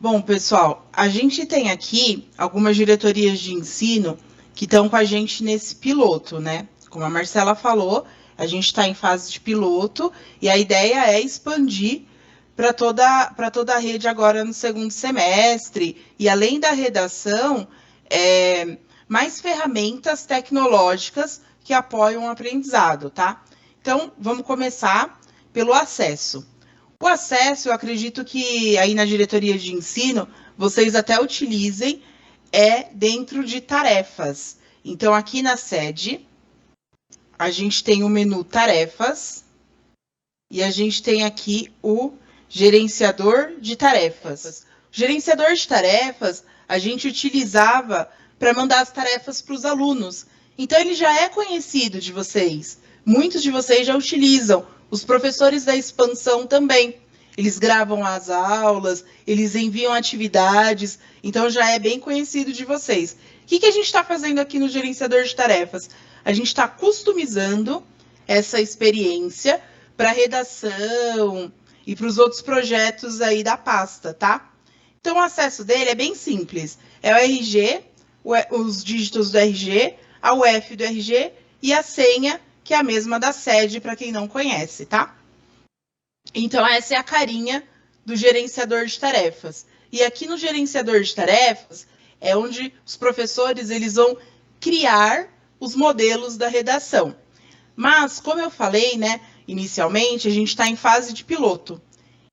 Bom, pessoal, a gente tem aqui algumas diretorias de ensino que estão com a gente nesse piloto, né? Como a Marcela falou, a gente está em fase de piloto e a ideia é expandir para toda a rede agora no segundo semestre. E além da redação, mais ferramentas tecnológicas que apoiam o aprendizado, tá? Então, vamos começar pelo acesso. O acesso, eu acredito que aí na diretoria de ensino, vocês até utilizem, dentro de tarefas. Então, aqui na sede, a gente tem o menu tarefas e a gente tem aqui o gerenciador de tarefas. O gerenciador de tarefas, a gente utilizava para mandar as tarefas para os alunos. Então, ele já é conhecido de vocês. Muitos de vocês já utilizam. Os professores da expansão também. Eles gravam as aulas, eles enviam atividades, então já é bem conhecido de vocês. O que a gente está fazendo aqui no gerenciador de tarefas? A gente está customizando essa experiência para redação e para os outros projetos aí da pasta, tá? Então, o acesso dele é bem simples. É o RG, os dígitos do RG, a UF do RG e a senha, que é a mesma da sede, para quem não conhece, tá? Então, essa é a carinha do gerenciador de tarefas. E aqui no gerenciador de tarefas é onde os professores eles vão criar os modelos da redação. Mas, como eu falei, né, inicialmente, a gente está em fase de piloto.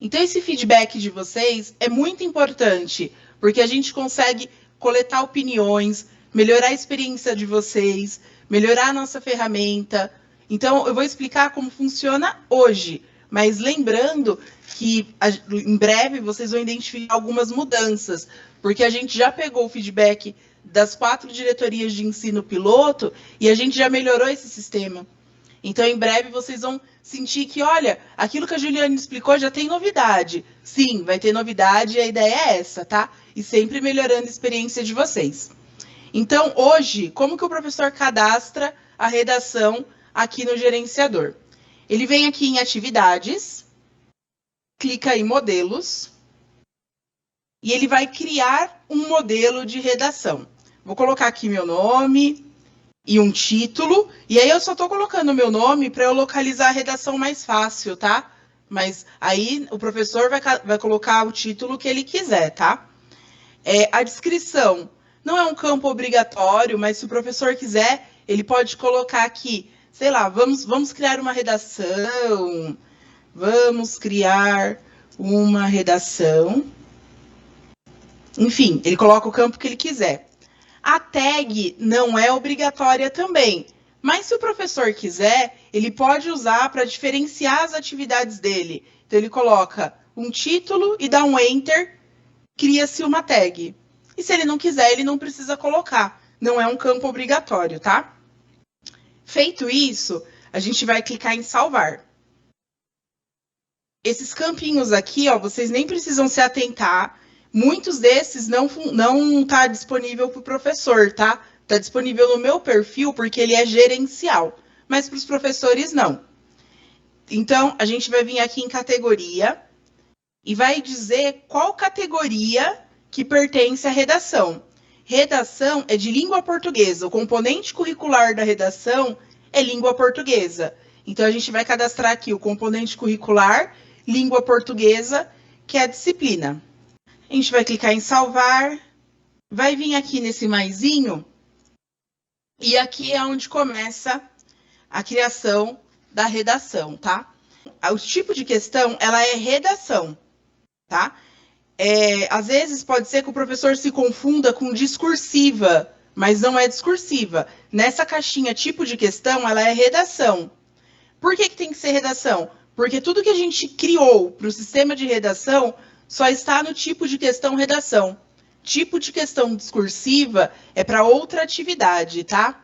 Então, esse feedback de vocês é muito importante, porque a gente consegue coletar opiniões, melhorar a experiência de vocês, melhorar a nossa ferramenta. Então, eu vou explicar como funciona hoje, mas lembrando que em breve vocês vão identificar algumas mudanças, porque a gente já pegou o feedback das 4 diretorias de ensino piloto e a gente já melhorou esse sistema. Então, em breve, vocês vão sentir que, olha, aquilo que a Juliane explicou já tem novidade. Sim, vai ter novidade e a ideia é essa, tá? E sempre melhorando a experiência de vocês. Então, hoje, como que o professor cadastra a redação aqui no gerenciador? Ele vem aqui em atividades, clica em modelos, e ele vai criar um modelo de redação. Vou colocar aqui meu nome e um título, e aí eu só estou colocando o meu nome para eu localizar a redação mais fácil, tá? Mas aí o professor vai colocar o título que ele quiser, tá? A descrição não é um campo obrigatório, mas se o professor quiser, ele pode colocar aqui, sei lá, vamos criar uma redação, vamos criar uma redação. Enfim, ele coloca o campo que ele quiser. A tag não é obrigatória também, mas se o professor quiser, ele pode usar para diferenciar as atividades dele. Então, ele coloca um título e dá um Enter, cria-se uma tag. E se ele não quiser, ele não precisa colocar. Não é um campo obrigatório, tá? Feito isso, a gente vai clicar em salvar. Esses campinhos aqui, ó, vocês nem precisam se atentar. Muitos desses não tá disponível para o professor, tá? Está disponível no meu perfil porque ele é gerencial, mas para os professores não. Então, a gente vai vir aqui em categoria e vai dizer qual categoria que pertence à redação. Redação é de língua portuguesa. O componente curricular da redação é língua portuguesa. Então, a gente vai cadastrar aqui o componente curricular, língua portuguesa, que é a disciplina. A gente vai clicar em salvar, vai vir aqui nesse maisinho, e aqui é onde começa a criação da redação, tá? O tipo de questão, ela é redação, tá? Às vezes pode ser que o professor se confunda com discursiva, mas não é discursiva. Nessa caixinha tipo de questão, ela é redação. Por que tem que ser redação? Porque tudo que a gente criou para o sistema de redação só está no tipo de questão redação. Tipo de questão discursiva é para outra atividade, tá?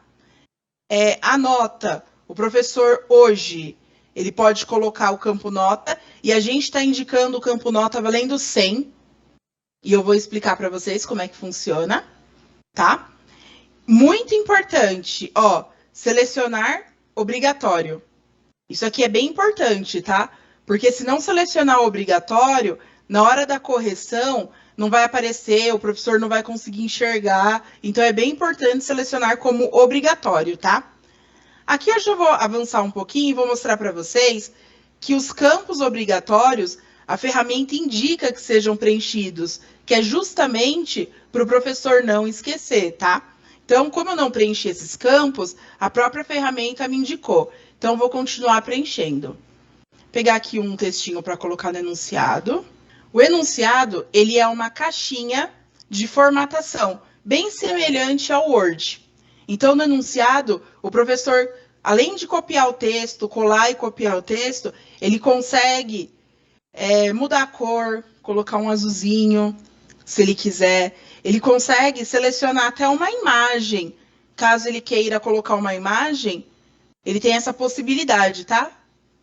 A nota, o professor hoje, ele pode colocar o campo nota e a gente está indicando o campo nota valendo 100. E eu vou explicar para vocês como é que funciona, tá? Muito importante, ó, selecionar obrigatório. Isso aqui é bem importante, tá? Porque se não selecionar o obrigatório, na hora da correção, não vai aparecer, o professor não vai conseguir enxergar. Então, é bem importante selecionar como obrigatório, tá? Aqui eu já vou avançar um pouquinho e vou mostrar para vocês que os campos obrigatórios, a ferramenta indica que sejam preenchidos, que é justamente para o professor não esquecer, tá? Então, como eu não preenchi esses campos, a própria ferramenta me indicou. Então, vou continuar preenchendo. Vou pegar aqui um textinho para colocar no enunciado. O enunciado, ele é uma caixinha de formatação, bem semelhante ao Word. Então, no enunciado, o professor, além de copiar o texto, colar e copiar o texto, ele consegue mudar a cor, colocar um azulzinho, se ele quiser. Ele consegue selecionar até uma imagem. Caso ele queira colocar uma imagem, ele tem essa possibilidade, tá?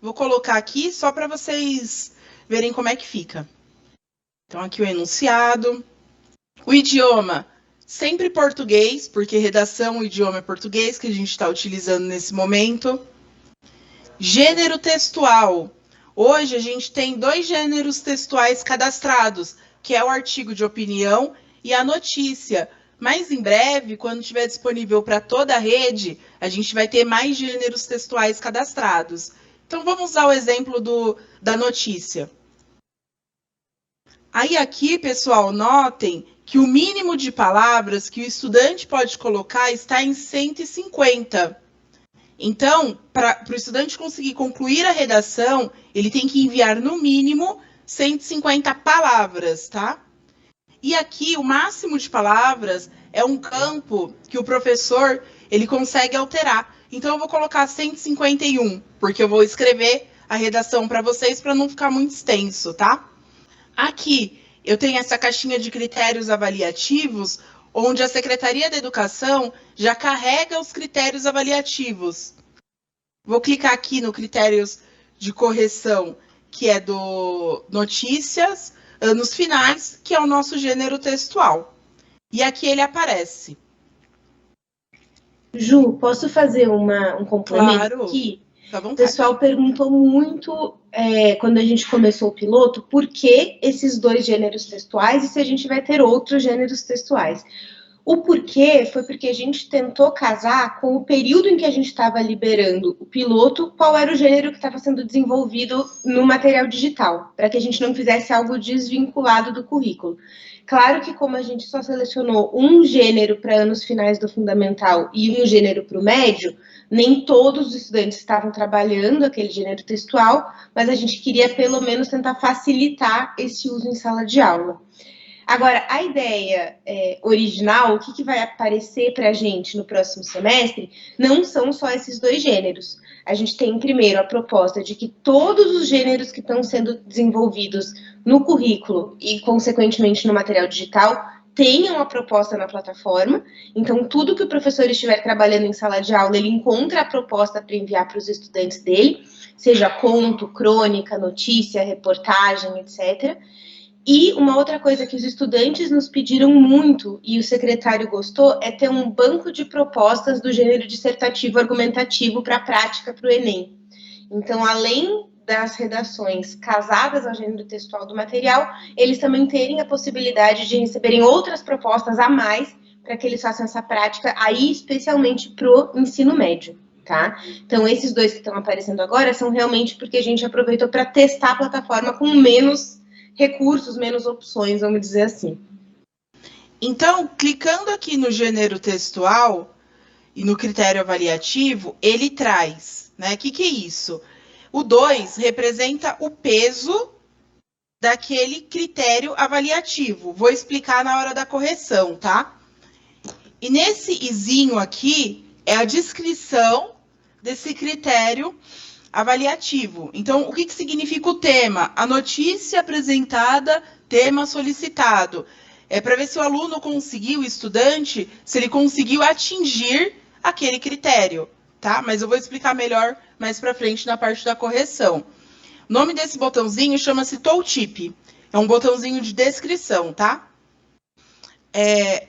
Vou colocar aqui só para vocês verem como é que fica. Então, aqui o enunciado. O idioma, sempre português, porque redação, o idioma é português, que a gente está utilizando nesse momento. Gênero textual. Hoje, a gente tem 2 gêneros textuais cadastrados, que é o artigo de opinião e a notícia. Mas, em breve, quando estiver disponível para toda a rede, a gente vai ter mais gêneros textuais cadastrados. Então, vamos usar o exemplo da notícia. Aí aqui, pessoal, notem que o mínimo de palavras que o estudante pode colocar está em 150. Então, para o estudante conseguir concluir a redação, ele tem que enviar no mínimo 150 palavras, tá? E aqui, o máximo de palavras é um campo que o professor ele consegue alterar. Então, eu vou colocar 151, porque eu vou escrever a redação para vocês para não ficar muito extenso, tá? Aqui, eu tenho essa caixinha de critérios avaliativos, onde a Secretaria da Educação já carrega os critérios avaliativos. Vou clicar aqui no critérios de correção, que é do Notícias, Anos Finais, que é o nosso gênero textual. E aqui ele aparece. Ju, posso fazer um complemento Claro, aqui? fica à vontade. O pessoal perguntou muito, quando a gente começou o piloto, por que esses 2 gêneros textuais e se a gente vai ter outros gêneros textuais. O porquê foi porque a gente tentou casar com o período em que a gente estava liberando o piloto, qual era o gênero que estava sendo desenvolvido no material digital, para que a gente não fizesse algo desvinculado do currículo. Claro que como a gente só selecionou um gênero para anos finais do fundamental e um gênero para o médio, nem todos os estudantes estavam trabalhando aquele gênero textual, mas a gente queria pelo menos tentar facilitar esse uso em sala de aula. Agora, a ideia original, o que vai aparecer para a gente no próximo semestre, não são só esses 2 gêneros. A gente tem, primeiro, a proposta de que todos os gêneros que estão sendo desenvolvidos no currículo e, consequentemente, no material digital, tenham a proposta na plataforma. Então, tudo que o professor estiver trabalhando em sala de aula, ele encontra a proposta para enviar para os estudantes dele, seja conto, crônica, notícia, reportagem, etc. E uma outra coisa que os estudantes nos pediram muito, e o secretário gostou, é ter um banco de propostas do gênero dissertativo argumentativo para a prática para o Enem. Então, além das redações casadas ao gênero textual do material, eles também terem a possibilidade de receberem outras propostas a mais para que eles façam essa prática, aí especialmente para o ensino médio. Tá? Então, esses 2 que estão aparecendo agora são realmente porque a gente aproveitou para testar a plataforma com menos recursos, menos opções, vamos dizer assim. Então, clicando aqui no gênero textual e no critério avaliativo, ele traz, né? O que é isso? O 2 representa o peso daquele critério avaliativo. Vou explicar na hora da correção, tá? E nesse izinho aqui é a descrição desse critério avaliativo. Então, o que significa o tema? A notícia apresentada, tema solicitado. É para ver se o aluno conseguiu, o estudante, se ele conseguiu atingir aquele critério, tá? Mas eu vou explicar melhor mais para frente na parte da correção. O nome desse botãozinho chama-se Tooltip. É um botãozinho de descrição, tá?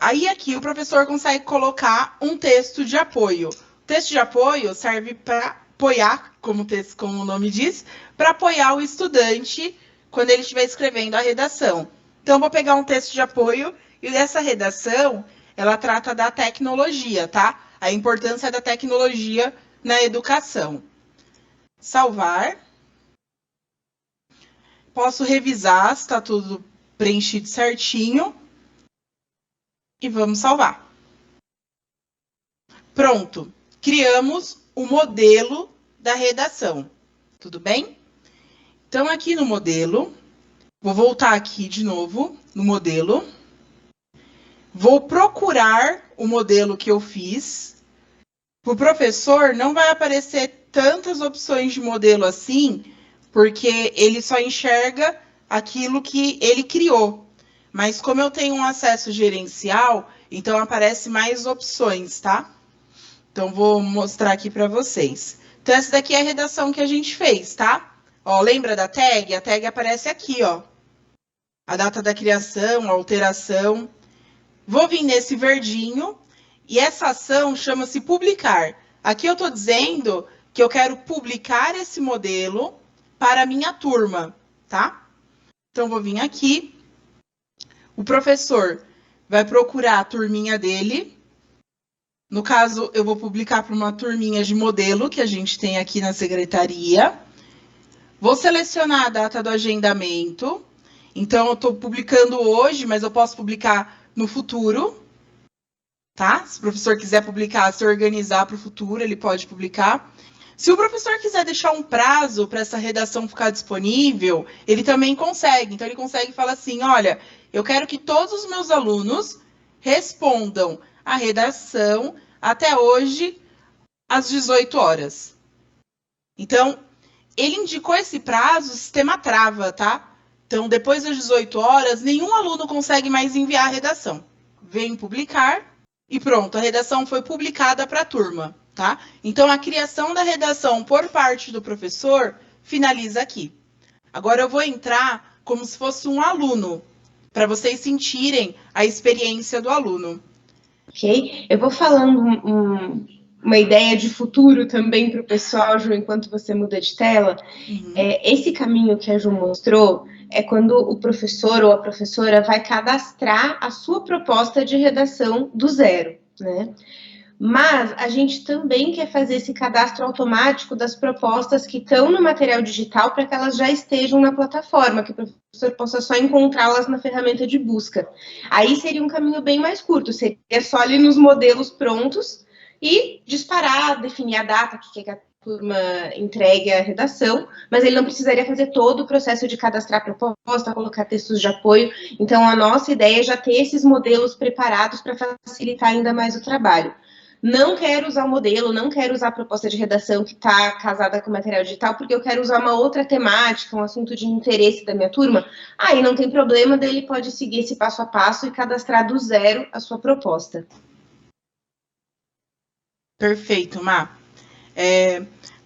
Aí aqui o professor consegue colocar um texto de apoio. O texto de apoio serve para apoiar, como o nome diz, para apoiar o estudante quando ele estiver escrevendo a redação. Então, vou pegar um texto de apoio e essa redação, ela trata da tecnologia, tá? A importância da tecnologia na educação. Salvar. Posso revisar se está tudo preenchido certinho. E vamos salvar. Pronto. Criamos o modelo da redação. Tudo bem? Então, aqui no modelo, vou voltar aqui de novo no modelo. Vou procurar o modelo que eu fiz. Para o professor, não vai aparecer tantas opções de modelo assim, porque ele só enxerga aquilo que ele criou. Mas como eu tenho um acesso gerencial, então aparece mais opções, tá? Então, vou mostrar aqui para vocês. Então, essa daqui é a redação que a gente fez, tá? Ó, lembra da tag? A tag aparece aqui, ó. A data da criação, a alteração. Vou vir nesse verdinho e essa ação chama-se publicar. Aqui eu estou dizendo que eu quero publicar esse modelo para a minha turma, tá? Então, vou vir aqui. O professor vai procurar a turminha dele. No caso, eu vou publicar para uma turminha de modelo que a gente tem aqui na secretaria. Vou selecionar a data do agendamento. Então, eu estou publicando hoje, mas eu posso publicar no futuro, tá? Se o professor quiser publicar, se organizar para o futuro, ele pode publicar. Se o professor quiser deixar um prazo para essa redação ficar disponível, ele também consegue. Então, ele consegue falar assim, olha, eu quero que todos os meus alunos respondam a redação até hoje, às 18 horas. Então, ele indicou esse prazo, o sistema trava, tá? Então, depois das 18 horas, nenhum aluno consegue mais enviar a redação. Vem publicar e pronto, a redação foi publicada para a turma, tá? Então, a criação da redação por parte do professor finaliza aqui. Agora, eu vou entrar como se fosse um aluno, para vocês sentirem a experiência do aluno. Ok? Eu vou falando uma ideia de futuro também para o pessoal, Ju, enquanto você muda de tela. Esse caminho que a Ju mostrou é quando o professor ou a professora vai cadastrar a sua proposta de redação do zero, né? Mas a gente também quer fazer esse cadastro automático das propostas que estão no material digital para que elas já estejam na plataforma, que o professor possa só encontrá-las na ferramenta de busca. Aí seria um caminho bem mais curto, seria só ali nos modelos prontos e disparar, definir a data que a turma entregue a redação, mas ele não precisaria fazer todo o processo de cadastrar a proposta, colocar textos de apoio. Então, a nossa ideia é já ter esses modelos preparados para facilitar ainda mais o trabalho. Não quero usar o modelo, não quero usar a proposta de redação que está casada com o material digital, porque eu quero usar uma outra temática, um assunto de interesse da minha turma. Aí não tem problema, daí ele pode seguir esse passo a passo e cadastrar do zero a sua proposta. Perfeito, Má.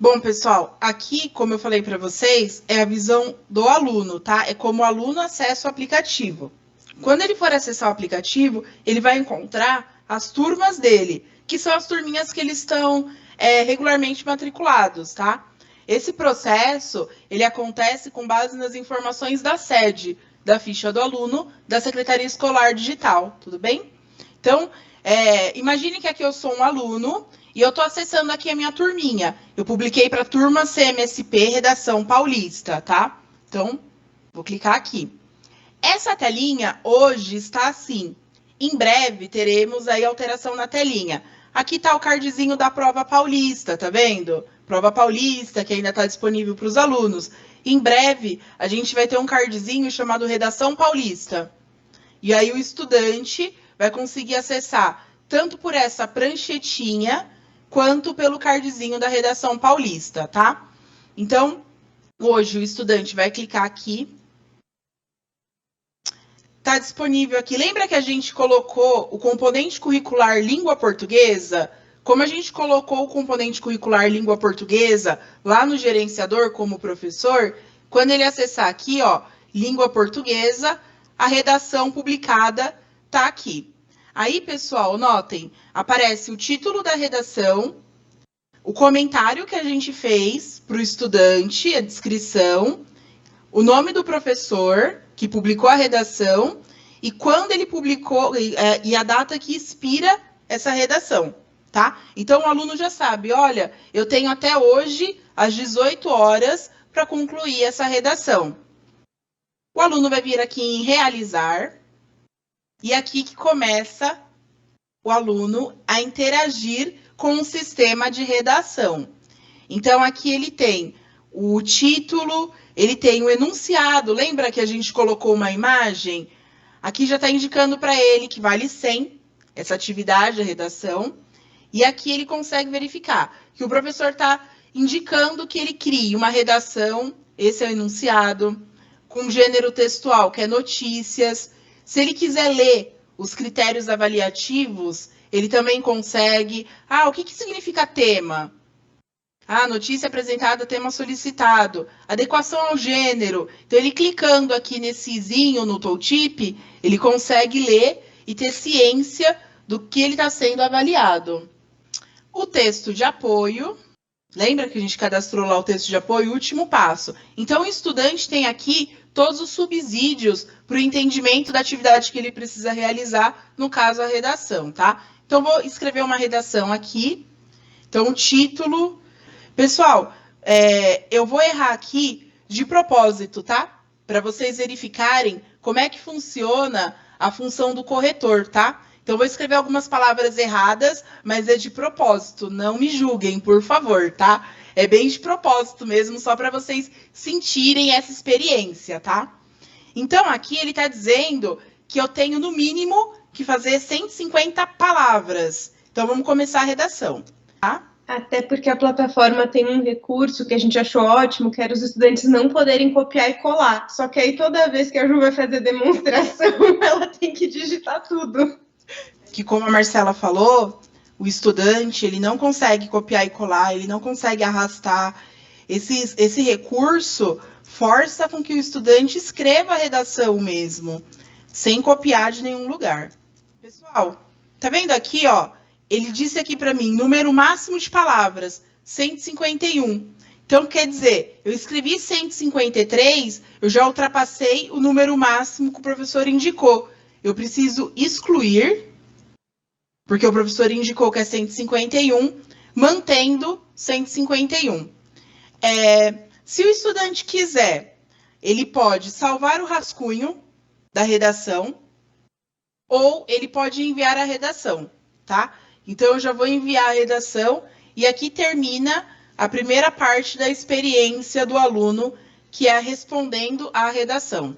Bom, pessoal, aqui, como eu falei para vocês, é a visão do aluno, tá? É como o aluno acessa o aplicativo. Quando ele for acessar o aplicativo, ele vai encontrar as turmas dele, que são as turminhas que eles estão regularmente matriculados, tá? Esse processo, ele acontece com base nas informações da sede, da ficha do aluno, da Secretaria Escolar Digital, tudo bem? Então, imagine que aqui eu sou um aluno e eu estou acessando aqui a minha turminha. Eu publiquei para a turma CMSP Redação Paulista, tá? Então, vou clicar aqui. Essa telinha hoje está assim. Em breve teremos aí alteração na telinha. Aqui está o cardzinho da prova paulista, tá vendo? Prova paulista, que ainda está disponível para os alunos. Em breve, a gente vai ter um cardzinho chamado Redação Paulista. E aí o estudante vai conseguir acessar tanto por essa pranchetinha, quanto pelo cardzinho da Redação Paulista, tá? Então, hoje o estudante vai clicar aqui. Está disponível aqui. Lembra que a gente colocou o componente curricular língua portuguesa? Como a gente colocou o componente curricular língua portuguesa lá no gerenciador como professor, quando ele acessar aqui, ó, língua portuguesa, a redação publicada está aqui. Aí, pessoal, notem, aparece o título da redação, o comentário que a gente fez para o estudante, a descrição, o nome do professor que publicou a redação e quando ele publicou e a data que expira essa redação, tá? Então, o aluno já sabe, olha, eu tenho até hoje, às 18 horas, para concluir essa redação. O aluno vai vir aqui em realizar, e aqui que começa o aluno a interagir com o sistema de redação. Então, aqui ele tem o título, ele tem o enunciado. Lembra que a gente colocou uma imagem? Aqui já está indicando para ele que vale 100, essa atividade, a redação. E aqui ele consegue verificar que o professor está indicando que ele crie uma redação, esse é o enunciado, com gênero textual, que é notícias. Se ele quiser ler os critérios avaliativos, ele também consegue. O que significa tema? Notícia apresentada, tema solicitado. Adequação ao gênero. Então, ele clicando aqui nesse zinho no tooltip, ele consegue ler e ter ciência do que ele está sendo avaliado. O texto de apoio. Lembra que a gente cadastrou lá o texto de apoio? Último passo. Então, o estudante tem aqui todos os subsídios para o entendimento da atividade que ele precisa realizar, no caso, a redação, tá? Então, vou escrever uma redação aqui. Então, o título. Pessoal, eu vou errar aqui de propósito, tá? Para vocês verificarem como é que funciona a função do corretor, tá? Então, vou escrever algumas palavras erradas, mas é de propósito. Não me julguem, por favor, tá? É bem de propósito mesmo, só para vocês sentirem essa experiência, tá? Então, aqui ele está dizendo que eu tenho, no mínimo, que fazer 150 palavras. Então, vamos começar a redação, tá? Até porque a plataforma tem um recurso que a gente achou ótimo, que era os estudantes não poderem copiar e colar. Só que aí, toda vez que a Ju vai fazer demonstração, ela tem que digitar tudo. Que, como a Marcela falou, o estudante, ele não consegue copiar e colar, ele não consegue arrastar. Esse recurso força com que o estudante escreva a redação mesmo, sem copiar de nenhum lugar. Pessoal, tá vendo aqui, ó? Ele disse aqui para mim, número máximo de palavras, 151. Então, quer dizer, eu escrevi 153, eu já ultrapassei o número máximo que o professor indicou. Eu preciso excluir, porque o professor indicou que é 151, mantendo 151. Se o estudante quiser, ele pode salvar o rascunho da redação, ou ele pode enviar a redação, tá? Então, eu já vou enviar a redação, e aqui termina a primeira parte da experiência do aluno, que é respondendo à redação.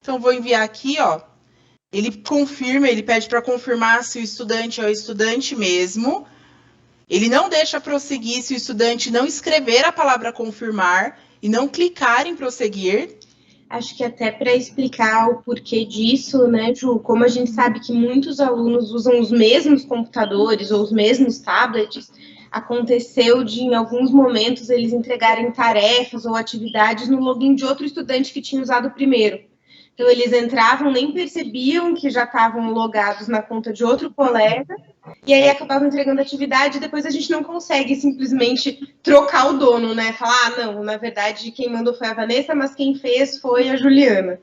Então, vou enviar aqui, ó. Ele confirma, ele pede para confirmar se o estudante é o estudante mesmo. Ele não deixa prosseguir se o estudante não escrever a palavra confirmar e não clicar em prosseguir. Acho que até para explicar o porquê disso, né, Ju? Como a gente sabe que muitos alunos usam os mesmos computadores ou os mesmos tablets, aconteceu de, em alguns momentos, eles entregarem tarefas ou atividades no login de outro estudante que tinha usado o primeiro. Então, eles entravam, nem percebiam que já estavam logados na conta de outro colega, e aí acabavam entregando atividade, e depois a gente não consegue simplesmente trocar o dono, né? Falar, não, na verdade, quem mandou foi a Vanessa, mas quem fez foi a Juliana.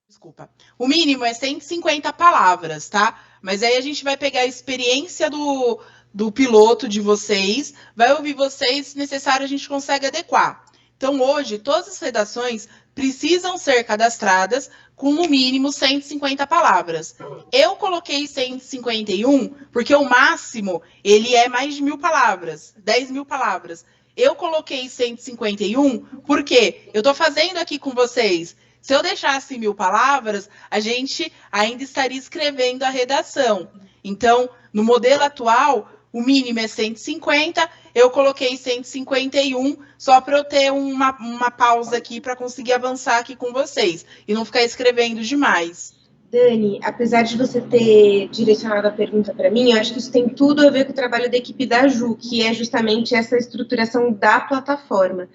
Desculpa. O mínimo é 150 palavras, tá? Mas aí a gente vai pegar a experiência do piloto de vocês, vai ouvir vocês, se necessário a gente consegue adequar. Então, hoje, todas as redações precisam ser cadastradas com no mínimo 150 palavras. Eu coloquei 151 porque o máximo ele é mais de 1.000 palavras, 10.000 palavras. Eu coloquei 151 porque eu estou fazendo aqui com vocês. Se eu deixasse 1.000 palavras, a gente ainda estaria escrevendo a redação. Então, no modelo atual, o mínimo é 150, eu coloquei 151, só para eu ter uma pausa aqui para conseguir avançar aqui com vocês e não ficar escrevendo demais. Dani, apesar de você ter direcionado a pergunta para mim, eu acho que isso tem tudo a ver com o trabalho da equipe da Ju, que é justamente essa estruturação da plataforma.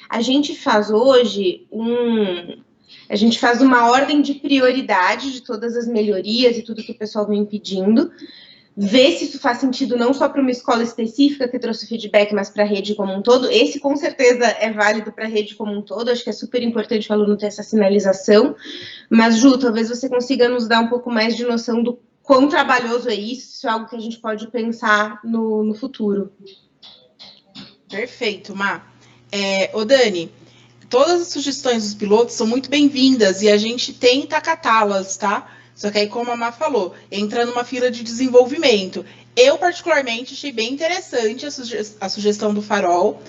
A gente faz hoje a gente faz uma ordem de prioridade de todas as melhorias e tudo que o pessoal vem pedindo, ver se isso faz sentido não só para uma escola específica que trouxe feedback, mas para a rede como um todo. Esse, com certeza, é válido para a rede como um todo. Acho que é super importante o aluno ter essa sinalização. Mas, Ju, talvez você consiga nos dar um pouco mais de noção do quão trabalhoso é isso, se é algo que a gente pode pensar no futuro. Perfeito, Má. Ô, Dani, todas as sugestões dos pilotos são muito bem-vindas e a gente tenta acatá-las, tá? Só que aí, como a Má falou, entra numa fila de desenvolvimento. Eu, particularmente, achei bem interessante a sugestão do Farol.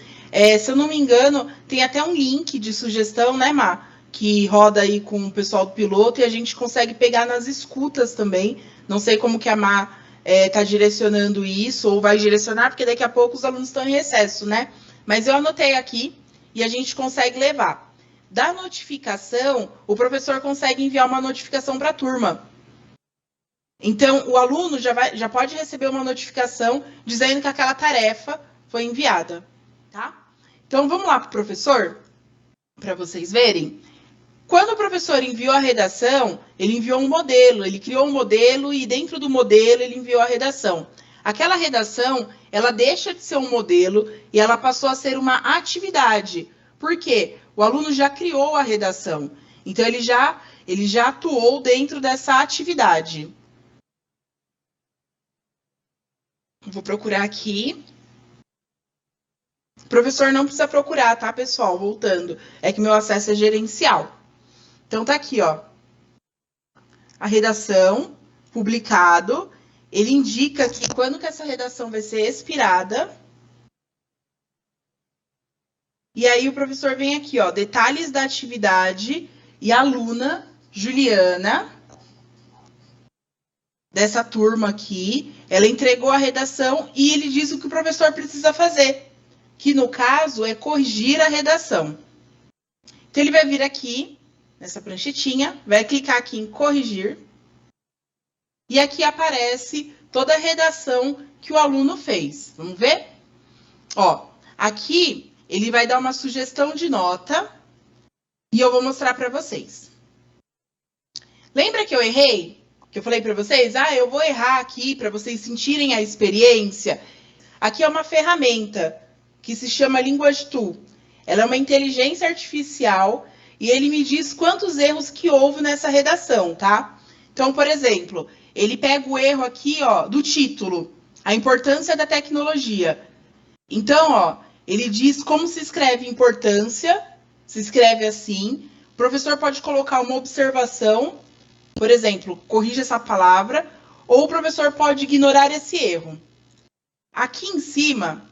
Se eu não me engano, tem até um link de sugestão, né, Má? Que roda aí com o pessoal do piloto e a gente consegue pegar nas escutas também. Não sei como que a Má está direcionando isso, ou vai direcionar, porque daqui a pouco os alunos estão em recesso, né? Mas eu anotei aqui e a gente consegue levar. Da notificação, o professor consegue enviar uma notificação para a turma. Então, o aluno já pode receber uma notificação dizendo que aquela tarefa foi enviada, tá? Então, vamos lá para o professor, para vocês verem. Quando o professor enviou a redação, ele enviou um modelo, ele criou um modelo e dentro do modelo ele enviou a redação. Aquela redação, ela deixa de ser um modelo e ela passou a ser uma atividade. Por quê? O aluno já criou a redação. Então, ele já atuou dentro dessa atividade. Vou procurar aqui. O professor não precisa procurar, tá, pessoal? Voltando. É que meu acesso é gerencial. Então, tá aqui, ó. A redação, publicado. Ele indica que quando que essa redação vai ser expirada. E aí o professor vem aqui, ó, detalhes da atividade e a aluna Juliana, dessa turma aqui, ela entregou a redação e ele diz o que o professor precisa fazer, que no caso é corrigir a redação. Então ele vai vir aqui, nessa pranchetinha, vai clicar aqui em corrigir, e aqui aparece toda a redação que o aluno fez. Vamos ver? Ó, aqui ele vai dar uma sugestão de nota e eu vou mostrar para vocês. Lembra que eu errei? Que eu falei para vocês? Eu vou errar aqui para vocês sentirem a experiência. Aqui é uma ferramenta que se chama Language Tool. Ela é uma inteligência artificial e ele me diz quantos erros que houve nessa redação, tá? Então, por exemplo, ele pega o erro aqui, ó, do título, a importância da tecnologia. Então, ó, ele diz como se escreve importância, se escreve assim. O professor pode colocar uma observação, por exemplo, corrija essa palavra, ou o professor pode ignorar esse erro. Aqui em cima,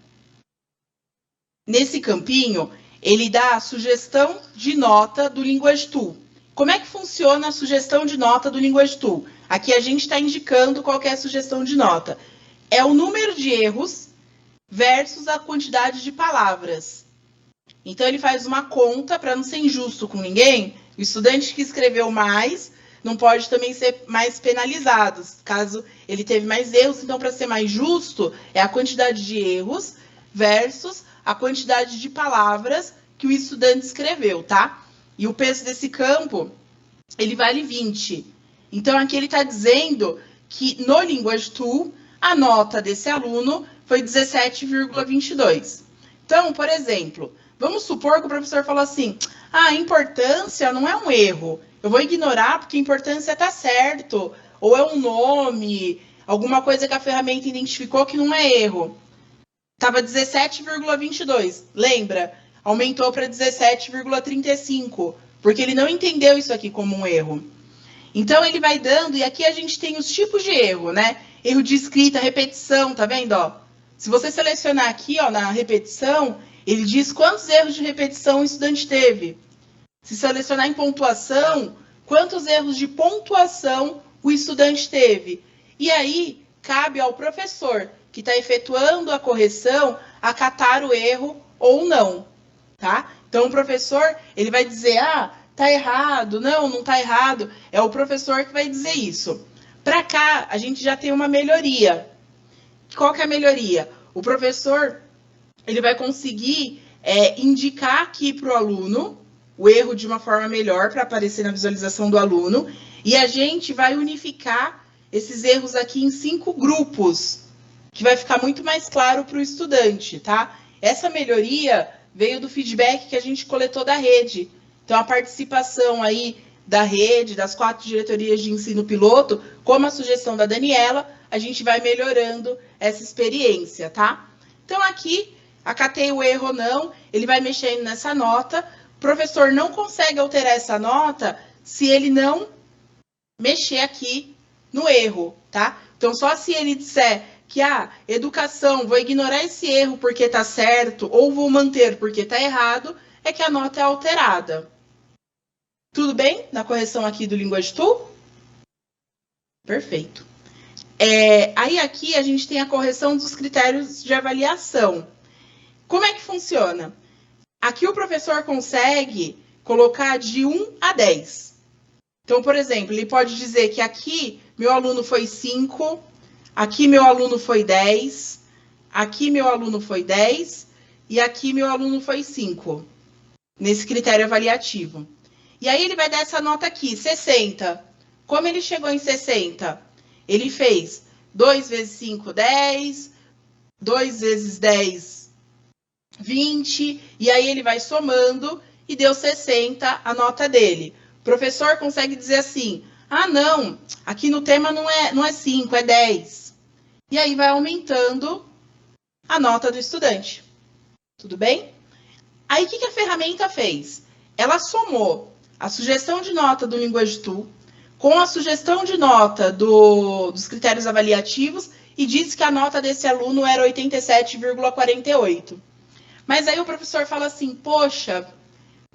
nesse campinho, ele dá a sugestão de nota do Language Tool. Como é que funciona a sugestão de nota do Language Tool? Aqui a gente está indicando qual que é a sugestão de nota. É o número de erros versus a quantidade de palavras. Então, ele faz uma conta, para não ser injusto com ninguém, o estudante que escreveu mais não pode também ser mais penalizado, caso ele teve mais erros. Então, para ser mais justo, é a quantidade de erros versus a quantidade de palavras que o estudante escreveu, tá? E o peso desse campo, ele vale 20. Então, aqui ele está dizendo que no Language Tool, a nota desse aluno foi 17,22. Então, por exemplo, vamos supor que o professor falou assim, a importância não é um erro, eu vou ignorar porque a importância está certo, ou é um nome, alguma coisa que a ferramenta identificou que não é erro. Estava 17,22, lembra? Aumentou para 17,35, porque ele não entendeu isso aqui como um erro. Então, ele vai dando, e aqui a gente tem os tipos de erro, né? Erro de escrita, repetição, tá vendo, ó? Se você selecionar aqui, ó, na repetição, ele diz quantos erros de repetição o estudante teve. Se selecionar em pontuação, quantos erros de pontuação o estudante teve. E aí, cabe ao professor que está efetuando a correção acatar o erro ou não, tá? Então, o professor, ele vai dizer, tá errado, não tá errado. É o professor que vai dizer isso. Para cá, a gente já tem uma melhoria. Qual que é a melhoria? O professor, ele vai conseguir indicar aqui para o aluno o erro de uma forma melhor para aparecer na visualização do aluno, e a gente vai unificar esses erros aqui em 5 grupos, que vai ficar muito mais claro para o estudante, tá? Essa melhoria veio do feedback que a gente coletou da rede. Então, a participação aí da rede, das 4 diretorias de ensino piloto, como a sugestão da Daniela, a gente vai melhorando essa experiência, tá? Então, aqui, acatei o erro ou não, ele vai mexendo nessa nota, o professor não consegue alterar essa nota se ele não mexer aqui no erro, tá? Então, só se ele disser que educação, vou ignorar esse erro porque está certo, ou vou manter porque está errado, é que a nota é alterada. Tudo bem? Na correção aqui do Linguage Tool? Perfeito. Aí aqui a gente tem a correção dos critérios de avaliação. Como é que funciona? Aqui o professor consegue colocar de 1 a 10. Então, por exemplo, ele pode dizer que aqui meu aluno foi 5, aqui meu aluno foi 10, aqui meu aluno foi 10 e aqui meu aluno foi 5, nesse critério avaliativo. E aí ele vai dar essa nota aqui, 60. Como ele chegou em 60? Ele fez 2 vezes 5, 10, 2 vezes 10, 20, e aí ele vai somando e deu 60 a nota dele. O professor consegue dizer assim, não, aqui no tema não é 5, é 10. E aí vai aumentando a nota do estudante. Tudo bem? Aí o que a ferramenta fez? Ela somou a sugestão de nota do Linguage Tool com a sugestão de nota dos critérios avaliativos e disse que a nota desse aluno era 87,48. Mas aí o professor fala assim, poxa,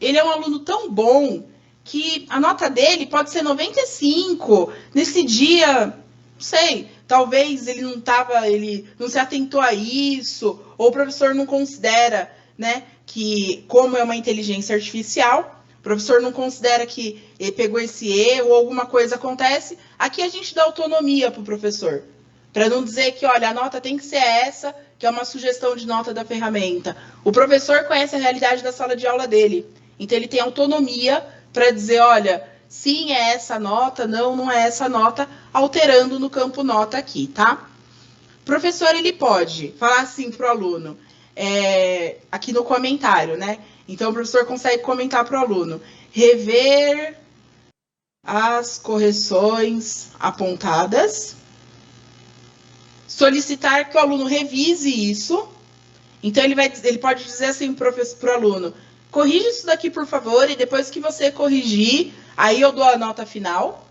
ele é um aluno tão bom que a nota dele pode ser 95. Nesse dia, não sei, talvez ele não se atentou a isso, ou o professor não considera, né, que como é uma inteligência artificial, o professor não considera que ele pegou esse erro ou alguma coisa acontece. Aqui a gente dá autonomia para o professor, para não dizer que, olha, a nota tem que ser essa, que é uma sugestão de nota da ferramenta. O professor conhece a realidade da sala de aula dele, então ele tem autonomia para dizer, olha, sim, é essa nota, não é essa nota, alterando no campo nota aqui, tá? O professor, ele pode falar assim para o aluno, aqui no comentário, né? Então, o professor consegue comentar para o aluno, rever as correções apontadas, solicitar que o aluno revise isso. Então, ele pode dizer assim para o aluno, corrige isso daqui, por favor, e depois que você corrigir, aí eu dou a nota final.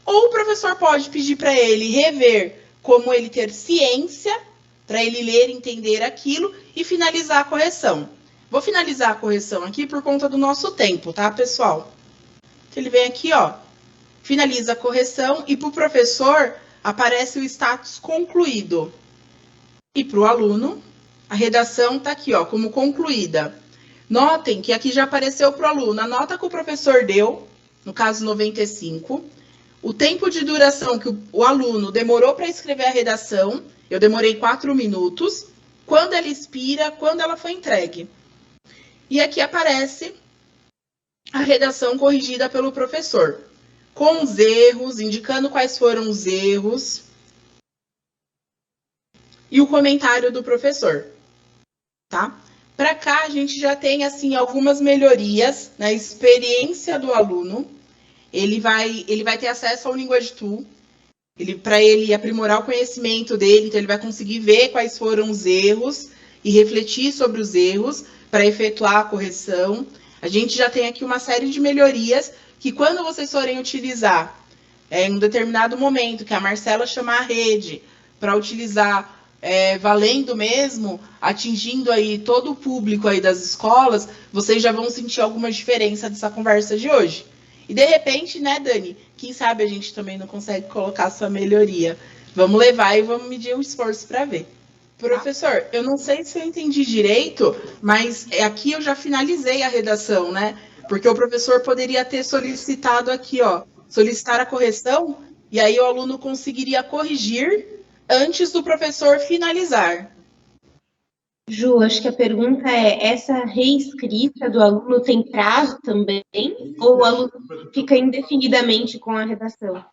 Ou o professor pode pedir para ele rever como ele ter ciência, para ele ler e entender aquilo, e finalizar a correção. Vou finalizar a correção aqui por conta do nosso tempo, tá, pessoal? Então, ele vem aqui, ó, finaliza a correção, e para o professor aparece o status concluído. E para o aluno, a redação está aqui, ó, como concluída. Notem que aqui já apareceu para o aluno a nota que o professor deu, no caso 95, o tempo de duração que o aluno demorou para escrever a redação, eu demorei 4 minutos, quando ela expira, quando ela foi entregue. E aqui aparece a redação corrigida pelo professor, com os erros, indicando quais foram os erros, e o comentário do professor, tá? Para cá, a gente já tem, assim, algumas melhorias na experiência do aluno. Ele vai ter acesso ao Linguage Tool, para ele aprimorar o conhecimento dele, então ele vai conseguir ver quais foram os erros e refletir sobre os erros para efetuar a correção. A gente já tem aqui uma série de melhorias que, quando vocês forem utilizar em um determinado momento, que a Marcela chamar a rede para utilizar valendo mesmo, atingindo aí todo o público aí das escolas, vocês já vão sentir alguma diferença dessa conversa de hoje. E de repente, né, Dani, quem sabe a gente também não consegue colocar sua melhoria. Vamos levar e vamos medir o esforço para ver. Professor, eu não sei se eu entendi direito, mas aqui eu já finalizei a redação, né? Porque o professor poderia ter solicitado aqui, ó, solicitar a correção, e aí o aluno conseguiria corrigir antes do professor finalizar. Ju, acho que a pergunta é, essa reescrita do aluno tem prazo também? Ou o aluno fica indefinidamente com a redação?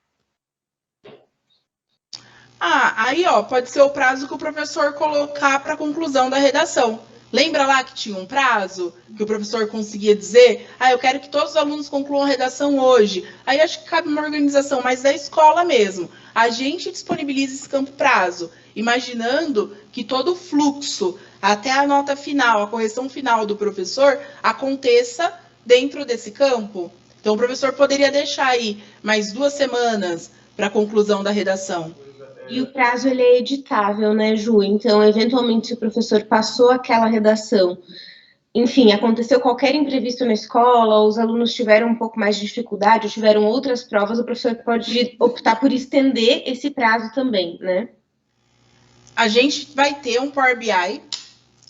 Ah, aí, ó, pode ser o prazo que o professor colocar para a conclusão da redação. Lembra lá que tinha um prazo que o professor conseguia dizer, eu quero que todos os alunos concluam a redação hoje. Aí acho que cabe uma organização mais da escola mesmo. A gente disponibiliza esse campo prazo, imaginando que todo o fluxo até a nota final, a correção final do professor, aconteça dentro desse campo. Então o professor poderia deixar aí mais 2 semanas para a conclusão da redação. E o prazo ele é editável, né, Ju? Então, eventualmente, se o professor passou aquela redação, enfim, aconteceu qualquer imprevisto na escola, os alunos tiveram um pouco mais de dificuldade, ou tiveram outras provas, o professor pode optar por estender esse prazo também, né? A gente vai ter um Power BI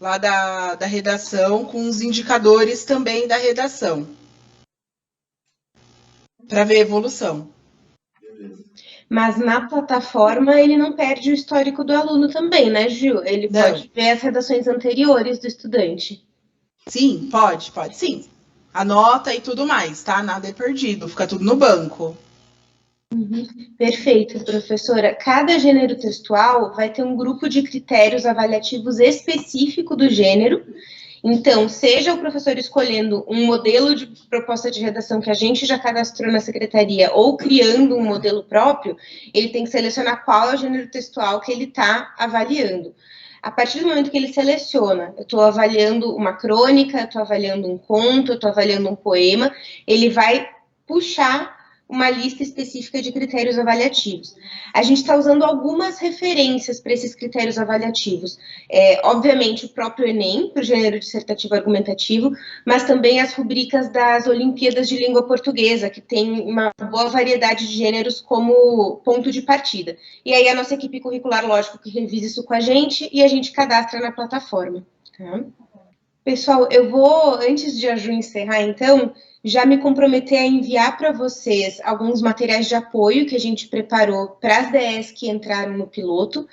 lá da redação com os indicadores também da redação para ver a evolução. Mas na plataforma ele não perde o histórico do aluno também, né, Gil? Ele Não. pode ver as redações anteriores do estudante. Sim, pode sim. Anota e tudo mais, tá? Nada é perdido, fica tudo no banco. Perfeito, professora. Cada gênero textual vai ter um grupo de critérios avaliativos específico do gênero. Então, seja o professor escolhendo um modelo de proposta de redação que a gente já cadastrou na secretaria ou criando um modelo próprio, ele tem que selecionar qual é o gênero textual que ele está avaliando. A partir do momento que ele seleciona, eu estou avaliando uma crônica, eu estou avaliando um conto, eu estou avaliando um poema, ele vai puxar uma lista específica de critérios avaliativos. A gente está usando algumas referências para esses critérios avaliativos. Obviamente, o próprio Enem, para o gênero dissertativo argumentativo, mas também as rubricas das Olimpíadas de Língua Portuguesa, que tem uma boa variedade de gêneros como ponto de partida. E aí a nossa equipe curricular, lógico, que revisa isso com a gente e a gente cadastra na plataforma. Tá? Pessoal, eu vou, antes de a Ju encerrar, então, já me comprometer a enviar para vocês alguns materiais de apoio que a gente preparou para as DS que entraram no piloto.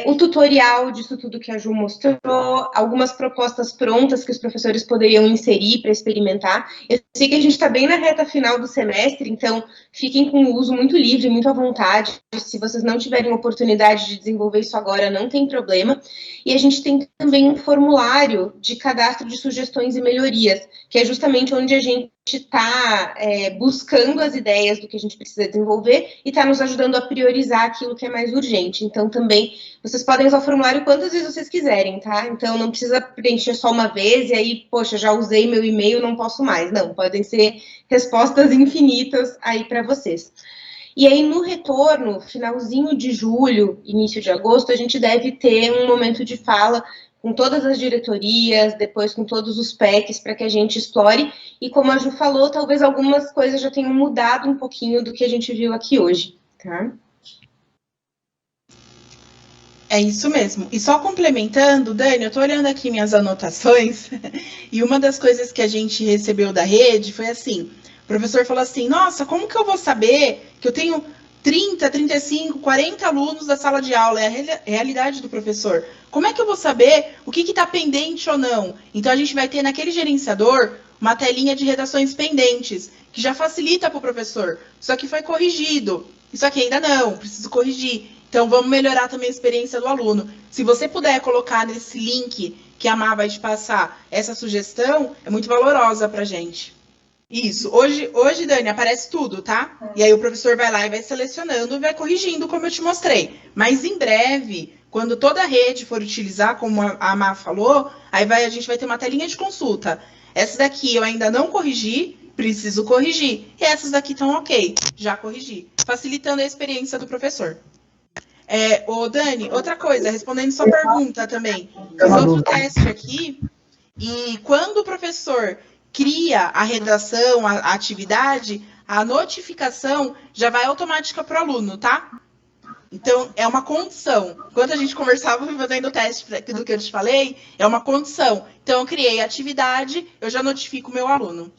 O tutorial disso tudo que a Ju mostrou, algumas propostas prontas que os professores poderiam inserir para experimentar. Eu sei que a gente está bem na reta final do semestre, então fiquem com o uso muito livre, muito à vontade. Se vocês não tiverem oportunidade de desenvolver isso agora, não tem problema. E a gente tem também um formulário de cadastro de sugestões e melhorias, que é justamente onde a gente está buscando as ideias do que a gente precisa desenvolver e está nos ajudando a priorizar aquilo que é mais urgente. Então, também, vocês podem usar o formulário quantas vezes vocês quiserem, tá? Então, não precisa preencher só uma vez e aí, poxa, já usei meu e-mail, não posso mais. Não, podem ser respostas infinitas aí para vocês. E aí, no retorno, finalzinho de julho, início de agosto, a gente deve ter um momento de fala com todas as diretorias, depois com todos os PECs, para que a gente explore. E como a Ju falou, talvez algumas coisas já tenham mudado um pouquinho do que a gente viu aqui hoje, tá? É isso mesmo. E só complementando, Dani, eu estou olhando aqui minhas anotações, e uma das coisas que a gente recebeu da rede foi assim: o professor falou assim, nossa, como que eu vou saber que eu tenho 30, 35, 40 alunos da sala de aula? É a realidade do professor. Como é que eu vou saber o que está pendente ou não? Então a gente vai ter naquele gerenciador uma telinha de redações pendentes, que já facilita para o professor. Só que foi corrigido. Isso aqui ainda não, preciso corrigir. Então, vamos melhorar também a experiência do aluno. Se você puder colocar nesse link que a Má vai te passar essa sugestão, é muito valorosa para a gente. Isso. Hoje, Dani, aparece tudo, tá? E aí o professor vai lá e vai selecionando e vai corrigindo, como eu te mostrei. Mas em breve, quando toda a rede for utilizar, como a Má falou, aí a gente vai ter uma telinha de consulta. Essa daqui eu ainda não corrigi, preciso corrigir. E essas daqui estão ok, já corrigi. Facilitando a experiência do professor. Dani, outra coisa, respondendo sua pergunta também. Fiz outro teste aqui, e quando o professor cria a redação, a atividade, a notificação já vai automática para o aluno, tá? Então, é uma condição. Quando a gente conversava fazendo o teste do que eu te falei, é uma condição. Então, eu criei a atividade, eu já notifico o meu aluno.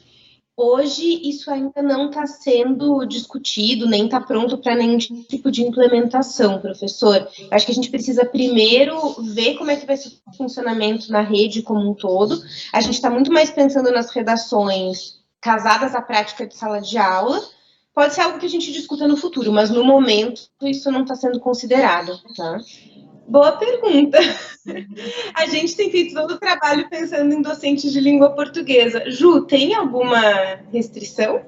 Hoje, isso ainda não está sendo discutido, nem está pronto para nenhum tipo de implementação, professor. Acho que a gente precisa primeiro ver como é que vai ser o funcionamento na rede como um todo. A gente está muito mais pensando nas redações casadas à prática de sala de aula, Pode ser algo que a gente discuta no futuro, mas no momento isso não está sendo considerado, tá? Boa pergunta. A gente tem feito todo o trabalho pensando em docentes de língua portuguesa. Ju, tem alguma restrição?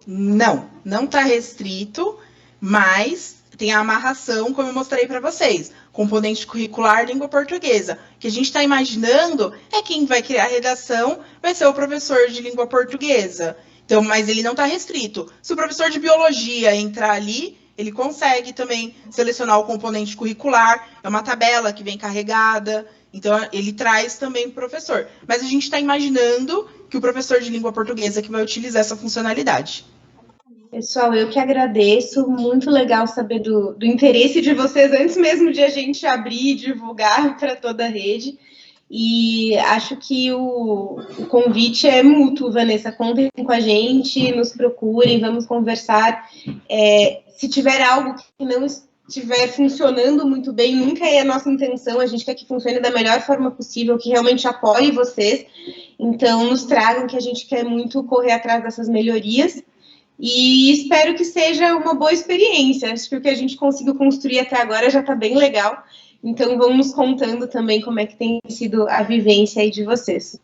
Não está restrito, mas tem a amarração, como eu mostrei para vocês. Componente curricular língua portuguesa. O que a gente está imaginando é quem vai criar a redação vai ser o professor de língua portuguesa. Então, mas ele não está restrito. Se o professor de biologia entrar ali, ele consegue também selecionar o componente curricular. É uma tabela que vem carregada. Então, ele traz também o professor. Mas a gente está imaginando que o professor de língua portuguesa que vai utilizar essa funcionalidade. Pessoal, eu que agradeço, muito legal saber do interesse de vocês antes mesmo de a gente abrir e divulgar para toda a rede. E acho que o convite é mútuo, Vanessa. Contem com a gente, nos procurem, vamos conversar. Se tiver algo que não estiver funcionando muito bem, nunca é a nossa intenção, a gente quer que funcione da melhor forma possível, que realmente apoie vocês. Então, nos tragam, que a gente quer muito correr atrás dessas melhorias. E espero que seja uma boa experiência. Acho que o que a gente conseguiu construir até agora já está bem legal. Então, vamos nos contando também como é que tem sido a vivência aí de vocês.